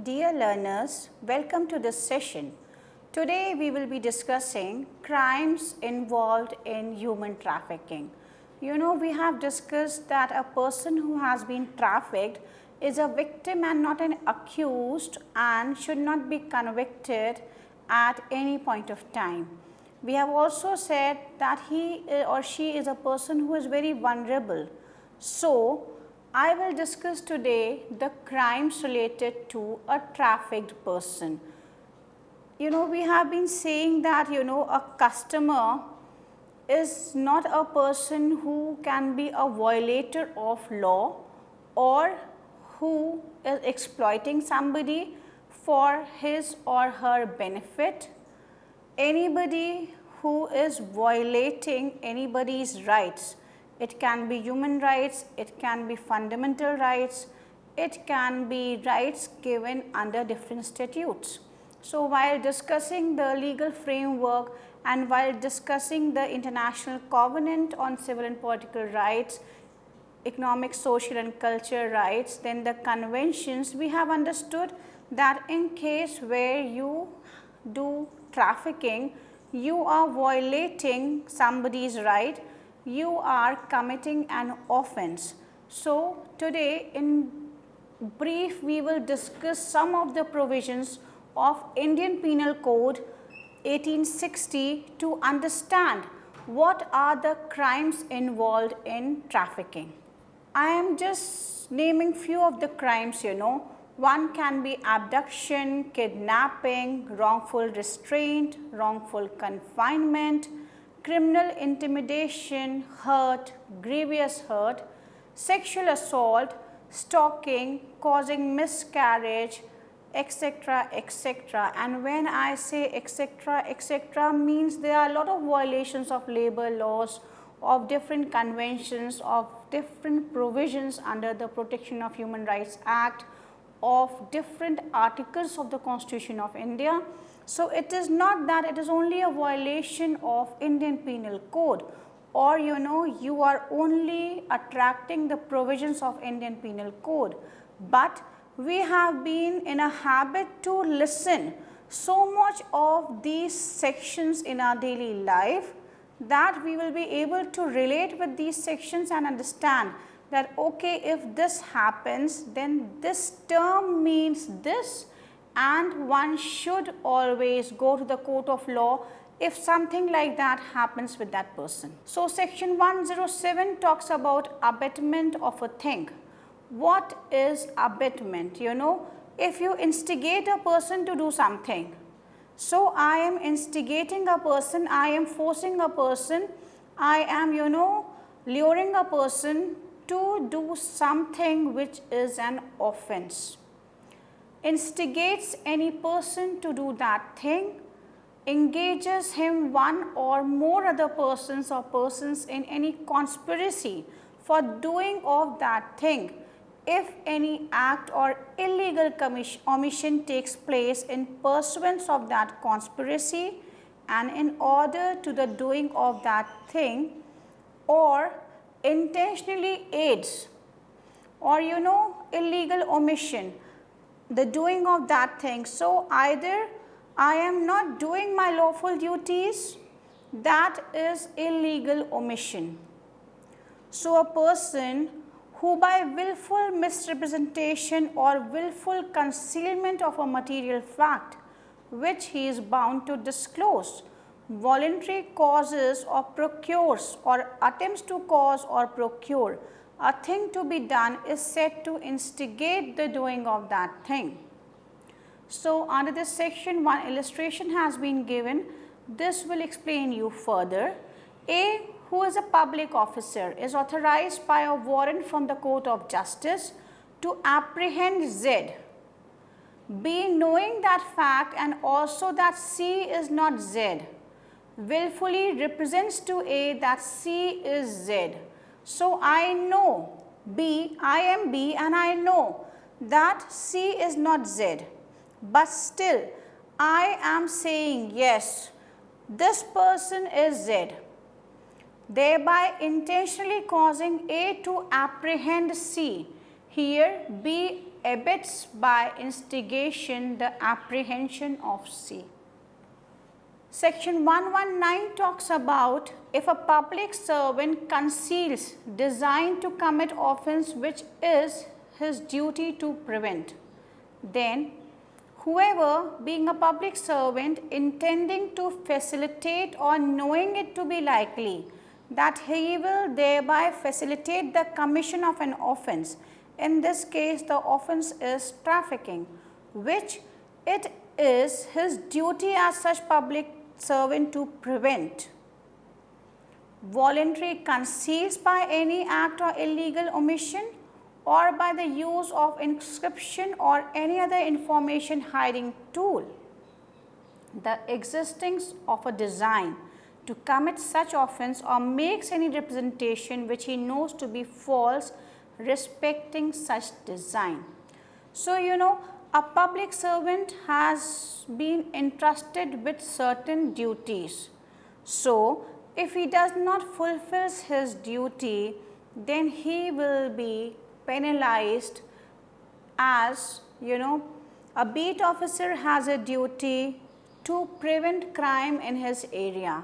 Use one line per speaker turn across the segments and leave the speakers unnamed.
Dear learners, welcome to this session. Today we will be discussing crimes involved in human trafficking. We have discussed that a person who has been trafficked is a victim and not an accused and should not be convicted at any point of time. We have also said that he or she is a person who is very vulnerable. So, I will discuss today the crimes related to a trafficked person. We have been saying that, a customer is not a person who can be a violator of law or who is exploiting somebody for his or her benefit. Anybody who is violating anybody's rights, it can be human rights, it can be fundamental rights, it can be rights given under different statutes. So, while discussing the legal framework and while discussing the International Covenant on Civil and Political Rights, Economic, Social and Cultural Rights, then the conventions, we have understood that in case where you do trafficking, you are violating somebody's right, you are committing an offense. So, today in brief we will discuss some of the provisions of Indian Penal Code 1860 to understand what are the crimes involved in trafficking. I am just naming few of the crimes. One can be abduction, kidnapping, wrongful restraint, wrongful confinement, criminal intimidation, hurt, grievous hurt, sexual assault, stalking, causing miscarriage, etc., etc. And when I say etc., etc. means there are a lot of violations of labor laws, of different conventions, of different provisions under the Protection of Human Rights Act, of different articles of the Constitution of India. So, it is not that it is only a violation of Indian Penal Code or you are only attracting the provisions of Indian Penal Code, but we have been in a habit to listen so much of these sections in our daily life that we will be able to relate with these sections and understand that okay, if this happens then this term means this, and one should always go to the court of law if something like that happens with that person. So, section 107 talks about abetment of a thing. What is abetment? If you instigate a person to do something, so I am instigating a person, I am forcing a person, I am luring a person to do something which is an offense. Instigates any person to do that thing, engages him one or more other persons or persons in any conspiracy for doing of that thing. If any act or illegal omission takes place in pursuance of that conspiracy and in order to the doing of that thing, or intentionally aids or illegal omission the doing of that thing. So, either I am not doing my lawful duties, that is illegal omission. So, a person who by willful misrepresentation or willful concealment of a material fact which he is bound to disclose, voluntary causes or procures or attempts to cause or procure a thing to be done is said to instigate the doing of that thing. So, under this section one illustration has been given. This will explain you further. A, who is a public officer, is authorized by a warrant from the court of justice to apprehend Z. B, knowing that fact and also that C is not Z, willfully represents to A that C is Z. So, I know B, I am B and I know that C is not Z, but still I am saying yes, this person is Z, thereby intentionally causing A to apprehend C. Here B abets by instigation the apprehension of C. Section 119 talks about if a public servant conceals design to commit offence which is his duty to prevent, then whoever, being a public servant, intending to facilitate or knowing it to be likely that he will thereby facilitate the commission of an offence, in this case the offence is trafficking, which it is his duty as such public servant to prevent. Voluntary conceals by any act or illegal omission or by the use of inscription or any other information hiding tool the existence of a design to commit such offence or makes any representation which he knows to be false respecting such design. So, a public servant has been entrusted with certain duties. So, if he does not fulfill his duty, then he will be penalized as, a beat officer has a duty to prevent crime in his area.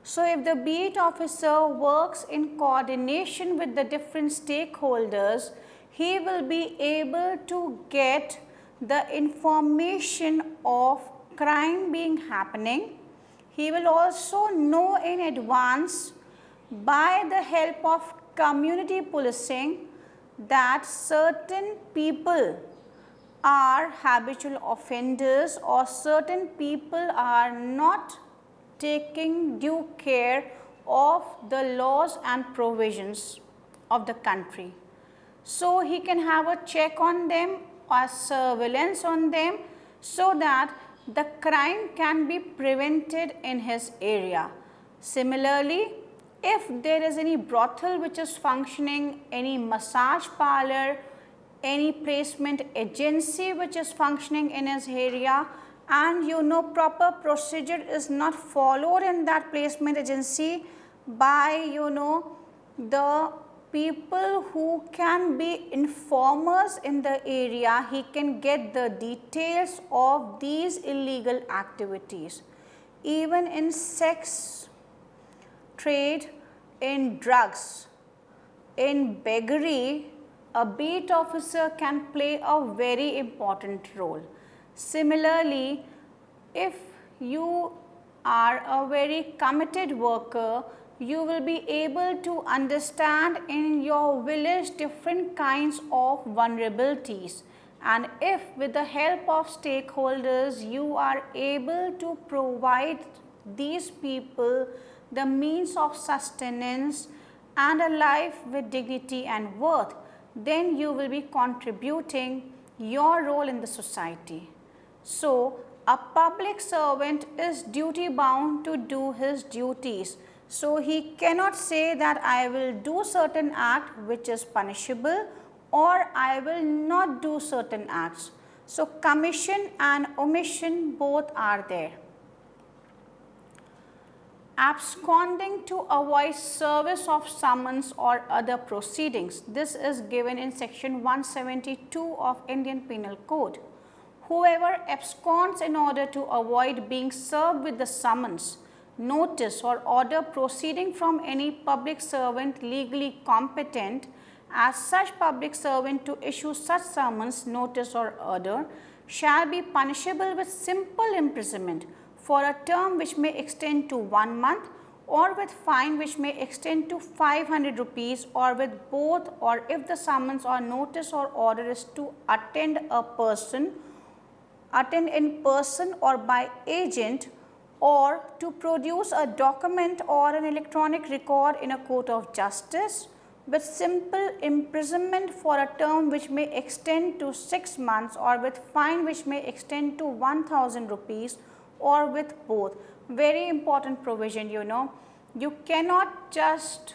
So, if the beat officer works in coordination with the different stakeholders, he will be able to get the information of crime being happening. He will also know in advance by the help of community policing that certain people are habitual offenders or certain people are not taking due care of the laws and provisions of the country. So, he can have a check on them or surveillance on them so that the crime can be prevented in his area. Similarly, if there is any brothel which is functioning, any massage parlor, any placement agency which is functioning in his area, and proper procedure is not followed in that placement agency by the people who can be informers in the area, he can get the details of these illegal activities. Even in sex trade, in drugs, in beggary, a beat officer can play a very important role. Similarly, if you are a very committed worker, you will be able to understand in your village different kinds of vulnerabilities, and if with the help of stakeholders you are able to provide these people the means of sustenance and a life with dignity and worth, then you will be contributing your role in the society. So, a public servant is duty bound to do his duties. So, he cannot say that I will do certain act which is punishable or I will not do certain acts. So, commission and omission both are there. Absconding to avoid service of summons or other proceedings. This is given in section 172 of Indian Penal Code. Whoever absconds in order to avoid being served with the summons, notice or order proceeding from any public servant legally competent as such public servant to issue such summons, notice or order shall be punishable with simple imprisonment for a term which may extend to 1 month or with fine which may extend to 500 rupees or with both, or if the summons or notice or order is to attend in person or by agent, or to produce a document or an electronic record in a court of justice with simple imprisonment for a term which may extend to 6 months or with fine which may extend to 1000 rupees or with both. Very important provision, you cannot just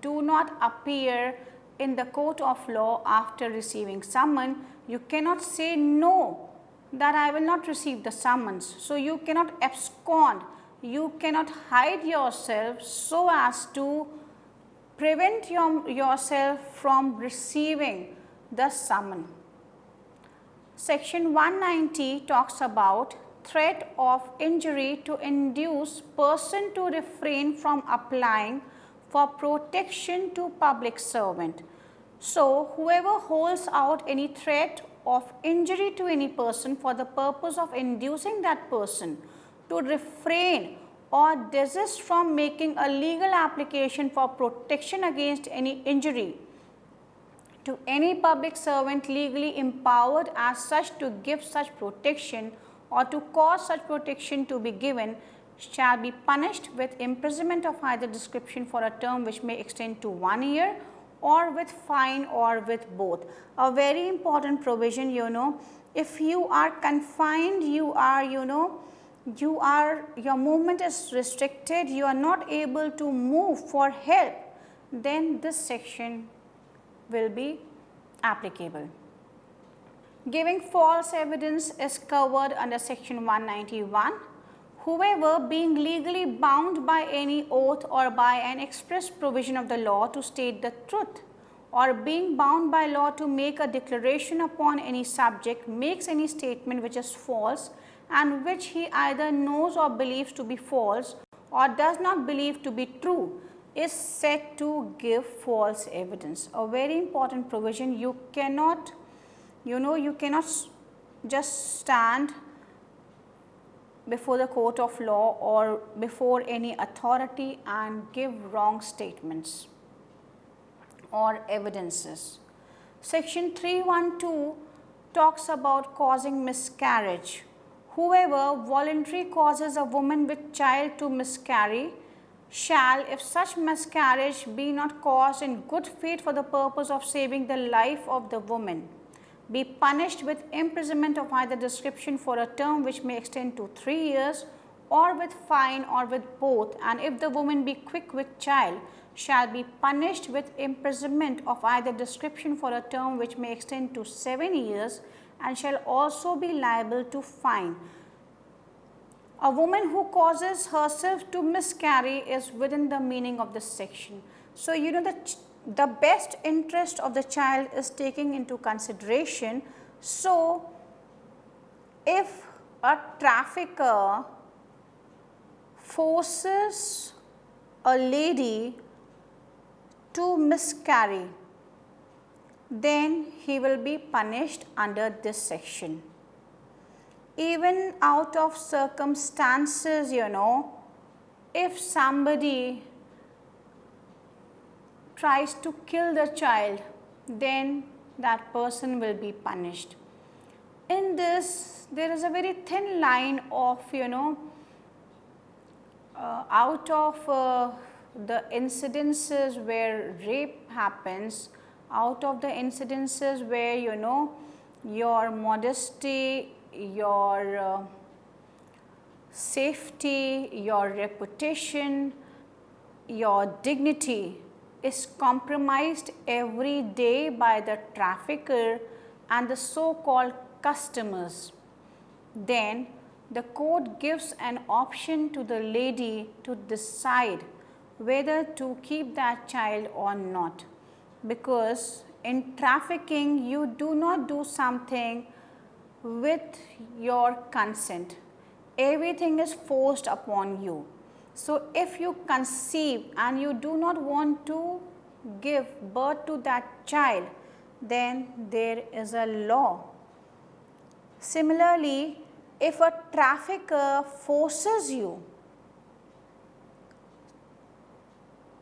do not appear in the court of law after receiving summons. You cannot say no, that I will not receive the summons. So, you cannot abscond, you cannot hide yourself so as to prevent yourself from receiving the summon. Section 190 talks about threat of injury to induce person to refrain from applying for protection to public servant. So, whoever holds out any threat of injury to any person for the purpose of inducing that person to refrain or desist from making a legal application for protection against any injury to any public servant legally empowered as such to give such protection or to cause such protection to be given shall be punished with imprisonment of either description for a term which may extend to 1 year or with fine or with both. A very important provision, if you are confined, your movement is restricted, you are not able to move for help, then this section will be applicable. Giving false evidence is covered under section 191. Whoever being legally bound by any oath or by an express provision of the law to state the truth or being bound by law to make a declaration upon any subject makes any statement which is false and which he either knows or believes to be false or does not believe to be true is said to give false evidence. A very important provision. You cannot just stand before the court of law or before any authority and give wrong statements or evidences. Section 312 talks about causing miscarriage. Whoever voluntarily causes a woman with child to miscarry shall, if such miscarriage be not caused in good faith for the purpose of saving the life of the woman, be punished with imprisonment of either description for a term which may extend to 3 years or with fine or with both, and if the woman be quick with child, shall be punished with imprisonment of either description for a term which may extend to 7 years and shall also be liable to fine. A woman who causes herself to miscarry is within the meaning of this section. So, the best interest of the child is taken into consideration. So, if a trafficker forces a lady to miscarry, then he will be punished under this section. Even out of circumstances, if somebody tries to kill the child, then that person will be punished. In this, there is a very thin line of, out of the incidences where rape happens, out of the incidences where, your modesty, your safety, your reputation, your dignity is compromised every day by the trafficker and the so-called customers, then the court gives an option to the lady to decide whether to keep that child or not, because in trafficking you do not do something with your consent. Everything is forced upon you. So, if you conceive and you do not want to give birth to that child, then there is a law. Similarly, if a trafficker forces you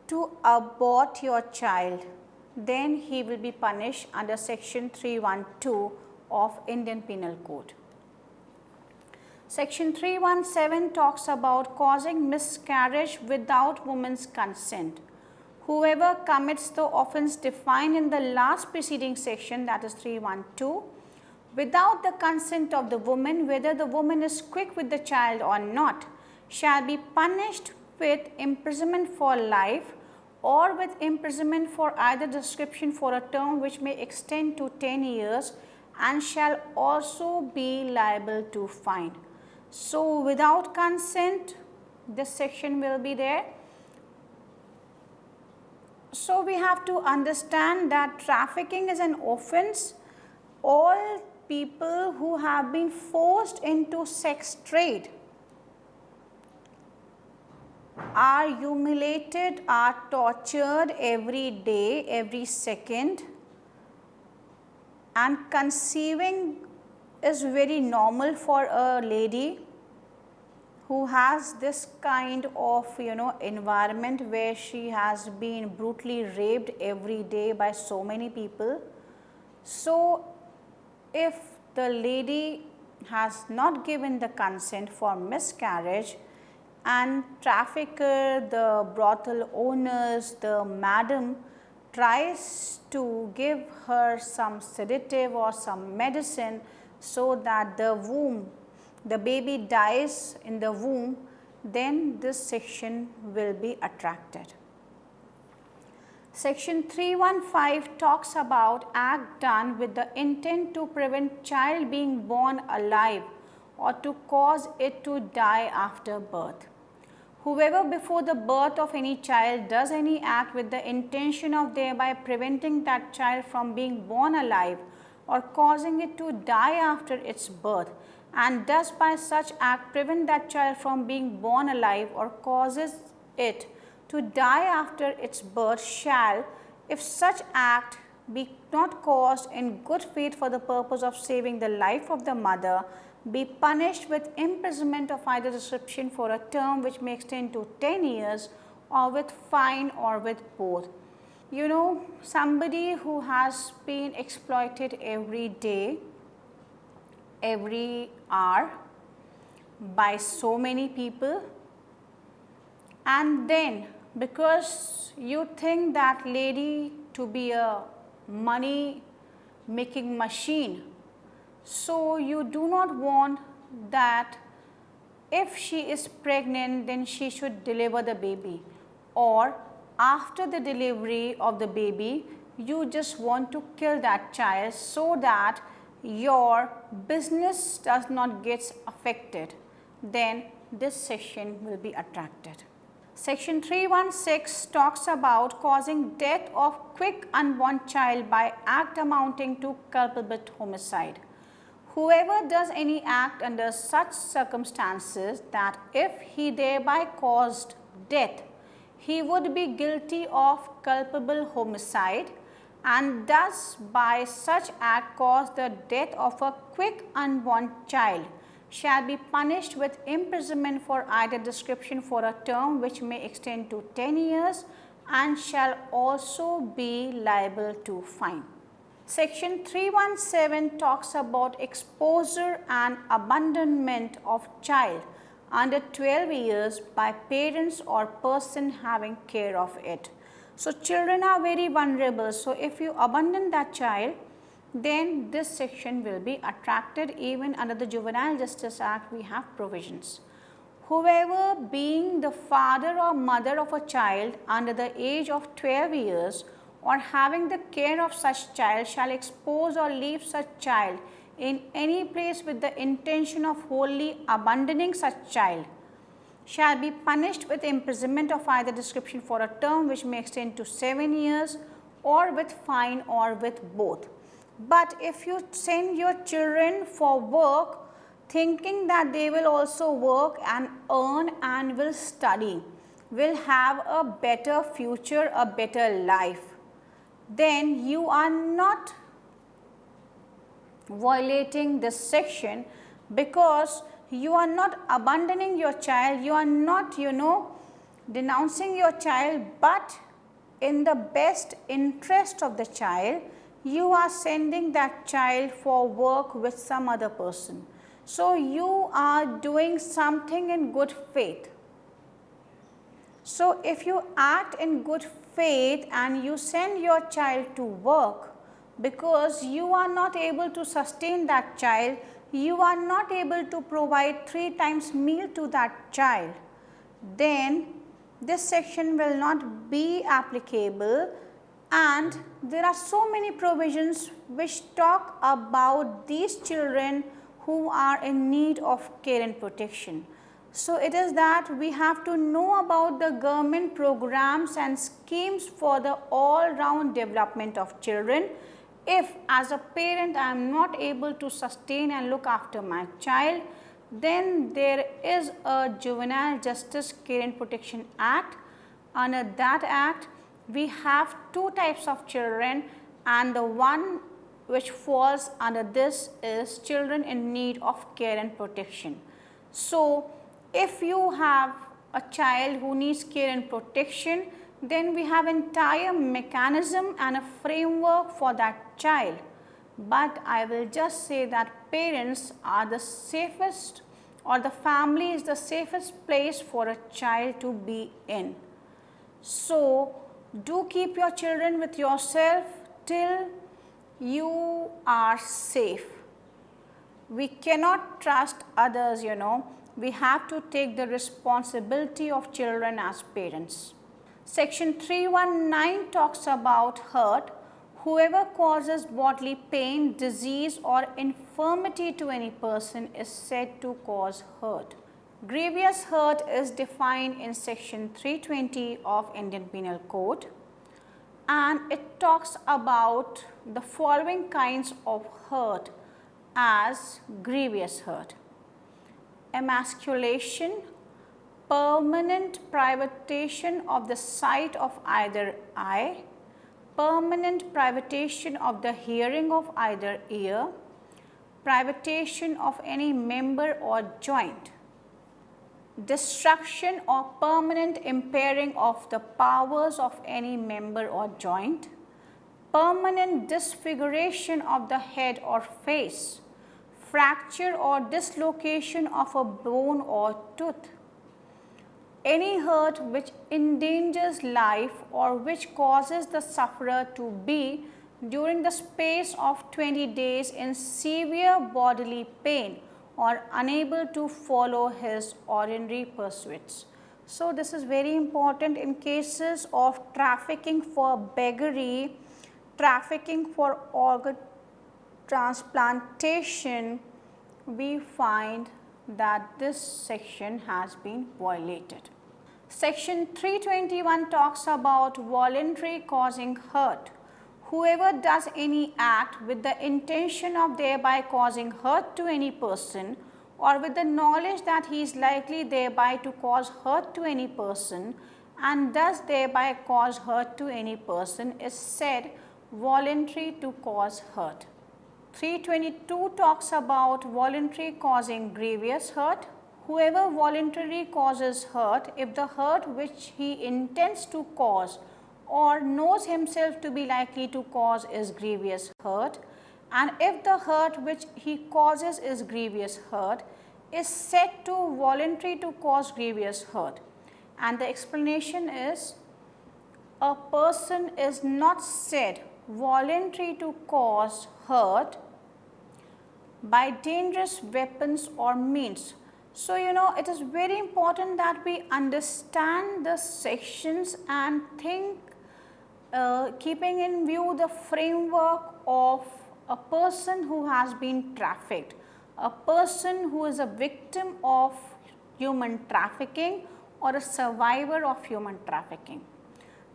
to abort your child, then he will be punished under section 312 of Indian Penal Code. Section 317 talks about causing miscarriage without woman's consent. Whoever commits the offence defined in the last preceding section, that is 312, without the consent of the woman, whether the woman is quick with the child or not, shall be punished with imprisonment for life or with imprisonment for either description for a term which may extend to 10 years and shall also be liable to fine. So, without consent, this section will be there. So we have to understand that trafficking is an offense. All people who have been forced into sex trade are humiliated, are tortured every day, every second, and conceiving is very normal for a lady who has this kind of environment where she has been brutally raped every day by so many people. So if the lady has not given the consent for miscarriage, and trafficker, the brothel owners, the madam tries to give her some sedative or some medicine so that the baby dies in the womb, then this section will be attracted. Section 315 talks about act done with the intent to prevent child being born alive or to cause it to die after birth. Whoever before the birth of any child does any act with the intention of thereby preventing that child from being born alive or causing it to die after its birth, and does by such act prevent that child from being born alive or causes it to die after its birth, shall, if such act be not caused in good faith for the purpose of saving the life of the mother, be punished with imprisonment of either description for a term which may extend to 10 years, or with fine, or with both. Somebody who has been exploited every day, every hour by so many people, and then because you think that lady to be a money making machine, so you do not want that if she is pregnant then she should deliver the baby, or after the delivery of the baby you just want to kill that child so that your business does not get affected, then this section will be attracted. Section 316 talks about causing death of quick unborn child by act amounting to culpable homicide. Whoever does any act under such circumstances that if he thereby caused death, he would be guilty of culpable homicide, and does by such act cause the death of a quick unborn child, shall be punished with imprisonment for either description for a term which may extend to 10 years, and shall also be liable to fine. Section 317 talks about exposure and abandonment of child under 12 years by parents or person having care of it. So children are very vulnerable. So if you abandon that child, then this section will be attracted. Even under the Juvenile Justice Act we have provisions. Whoever being the father or mother of a child under the age of 12 years or having the care of such child shall expose or leave such child in any place with the intention of wholly abandoning such child, shall be punished with imprisonment of either description for a term which may extend to 7 years, or with fine, or with both. But if you send your children for work thinking that they will also work and earn and will study, will have a better future, a better life, then you are not violating this section, because you are not abandoning your child, you are not denouncing your child, but in the best interest of the child you are sending that child for work with some other person. So you are doing something in good faith. So if you act in good faith and you send your child to work because you are not able to sustain that child, you are not able to provide 3 times meal to that child, then this section will not be applicable. And there are so many provisions which talk about these children who are in need of care and protection. So it is that we have to know about the government programs and schemes for the all round development of children. If as a parent I am not able to sustain and look after my child, then there is a Juvenile Justice Care and Protection Act. Under that act, we have two types of children, and the one which falls under this is children in need of care and protection. So if you have a child who needs care and protection, then we have entire mechanism and a framework for that child. But I will just say that parents are the safest, or the family is the safest place for a child to be in. So do keep your children with yourself till you are safe. We cannot trust others, we have to take the responsibility of children as parents. Section 319 talks about hurt. Whoever causes bodily pain, disease or infirmity to any person is said to cause hurt. Grievous hurt is defined in section 320 of Indian Penal Code, and it talks about the following kinds of hurt as grievous hurt: emasculation, permanent privation of the sight of either eye, permanent privation of the hearing of either ear, privation of any member or joint, destruction or permanent impairing of the powers of any member or joint, permanent disfiguration of the head or face, fracture or dislocation of a bone or tooth, any hurt which endangers life or which causes the sufferer to be during the space of 20 days in severe bodily pain or unable to follow his ordinary pursuits. So this is very important in cases of trafficking for beggary, trafficking for organ transplantation. We find that this section has been violated. Section 321 talks about voluntary causing hurt. Whoever does any act with the intention of thereby causing hurt to any person, or with the knowledge that he is likely thereby to cause hurt to any person, and thus thereby cause hurt to any person, is said voluntary to cause hurt. 322 talks about voluntary causing grievous hurt. Whoever voluntarily causes hurt, if the hurt which he intends to cause or knows himself to be likely to cause is grievous hurt, and if the hurt which he causes is grievous hurt, is said to voluntary to cause grievous hurt. And the explanation is, a person is not said voluntary to cause hurt by dangerous weapons or means. So, it is very important that we understand the sections and think, keeping in view the framework of a person who has been trafficked, a person who is a victim of human trafficking or a survivor of human trafficking.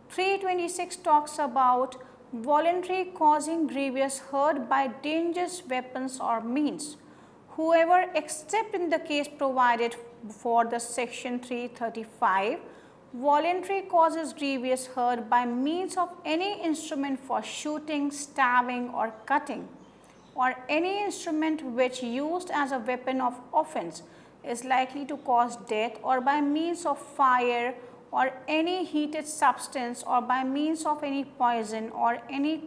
326 talks about voluntary causing grievous hurt by dangerous weapons or means. Whoever, except in the case provided for the section 335, voluntary causes grievous hurt by means of any instrument for shooting, stabbing or cutting, or any instrument which used as a weapon of offense is likely to cause death, or by means of fire or any heated substance, or by means of any poison or any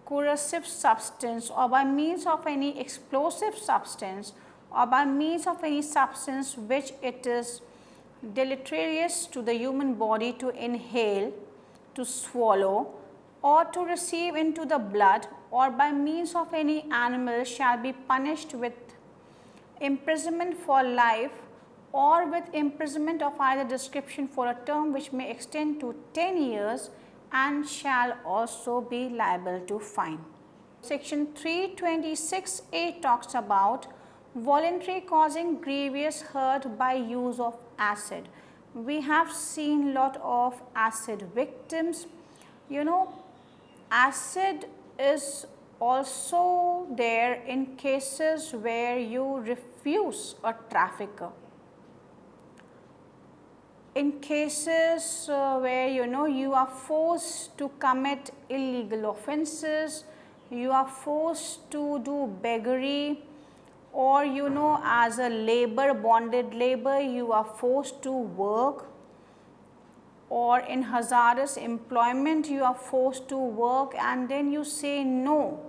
corrosive substance, or by means of any explosive substance, or by means of any substance which it is deleterious to the human body to inhale, to swallow, or to receive into the blood, or by means of any animal, shall be punished with imprisonment for life, or with imprisonment of either description for a term which may extend to 10 years, and shall also be liable to fine. Section 326A talks about Voluntary causing grievous hurt by use of acid. We have seen lot of acid victims. You know, acid is also there in cases where you refuse a trafficker. In cases where you are forced to commit illegal offences, you are forced to do beggary, or as a labor, bonded labor, you are forced to work, or in hazardous employment you are forced to work and then you say no,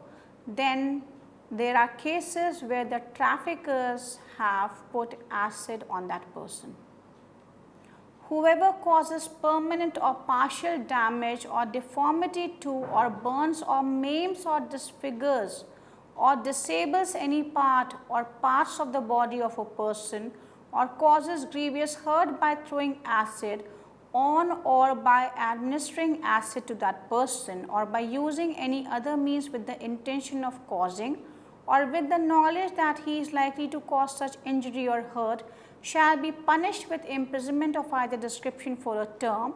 then there are cases where the traffickers have put acid on that person. Whoever causes permanent or partial damage or deformity to, or burns or maims or disfigures or disables any part or parts of the body of a person, or causes grievous hurt by throwing acid on or by administering acid to that person, or by using any other means with the intention of causing, or with the knowledge that he is likely to cause such injury or hurt, shall be punished with imprisonment of either description for a term,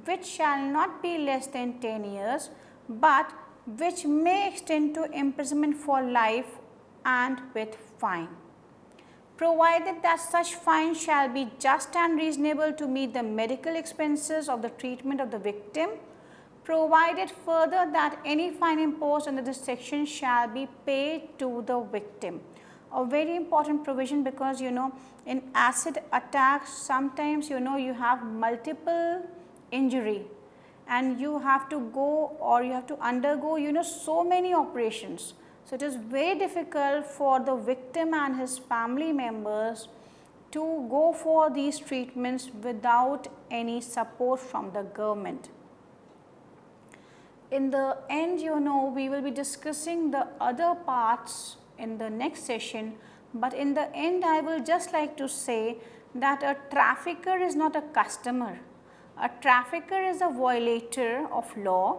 which shall not be less than 10 years, but which may extend to imprisonment for life and with fine, provided that such fine shall be just and reasonable to meet the medical expenses of the treatment of the victim, provided further that any fine imposed under this section shall be paid to the victim. A very important provision, because in acid attacks sometimes you have multiple injury and you have to go, or you have to undergo so many operations. So, it is very difficult for the victim and his family members to go for these treatments without any support from the government. In the end, we will be discussing the other parts in the next session, but in the end I will just like to say that a trafficker is not a customer. A trafficker is a violator of law,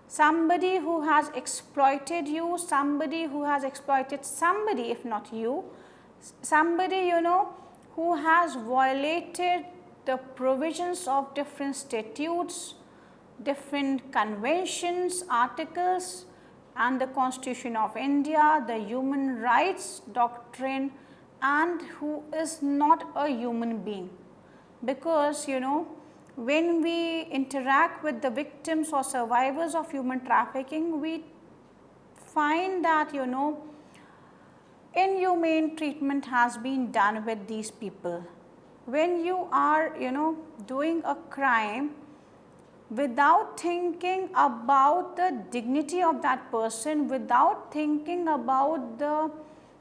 somebody who has exploited you, somebody who has exploited somebody, if not you, somebody who has violated the provisions of different statutes, different conventions, articles, and the Constitution of India, the human rights doctrine, and who is not a human being. Because when we interact with the victims or survivors of human trafficking, we find that inhumane treatment has been done with these people. When you are doing a crime without thinking about the dignity of that person, without thinking about the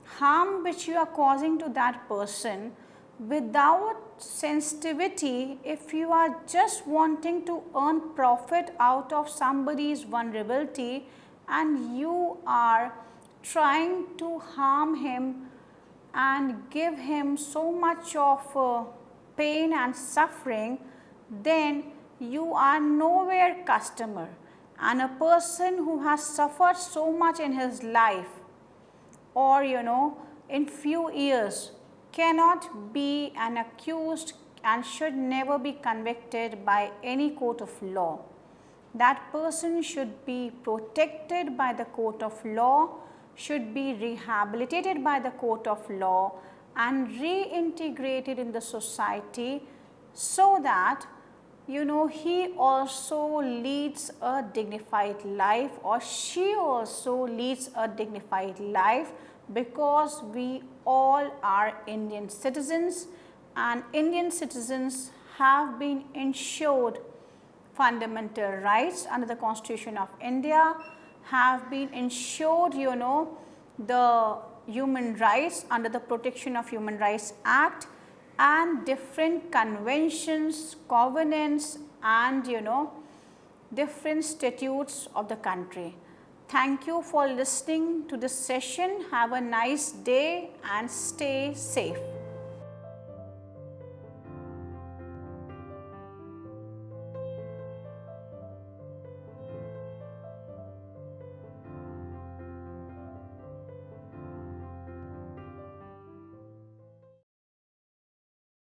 harm which you are causing to that person, without sensitivity, if you are just wanting to earn profit out of somebody's vulnerability and you are trying to harm him and give him so much of pain and suffering, then you are nowhere customer. And a person who has suffered so much in his life, or in few years, cannot be an accused and should never be convicted by any court of law. That person should be protected by the court of law, should be rehabilitated by the court of law and reintegrated in the society, so that he also leads a dignified life, or she also leads a dignified life, because we all are Indian citizens, and Indian citizens have been ensured fundamental rights under the Constitution of India, have been ensured the human rights under the Protection of Human Rights Act, and different conventions, covenants, and different statutes of the country. Thank you for listening to this session. Have a nice day and stay safe.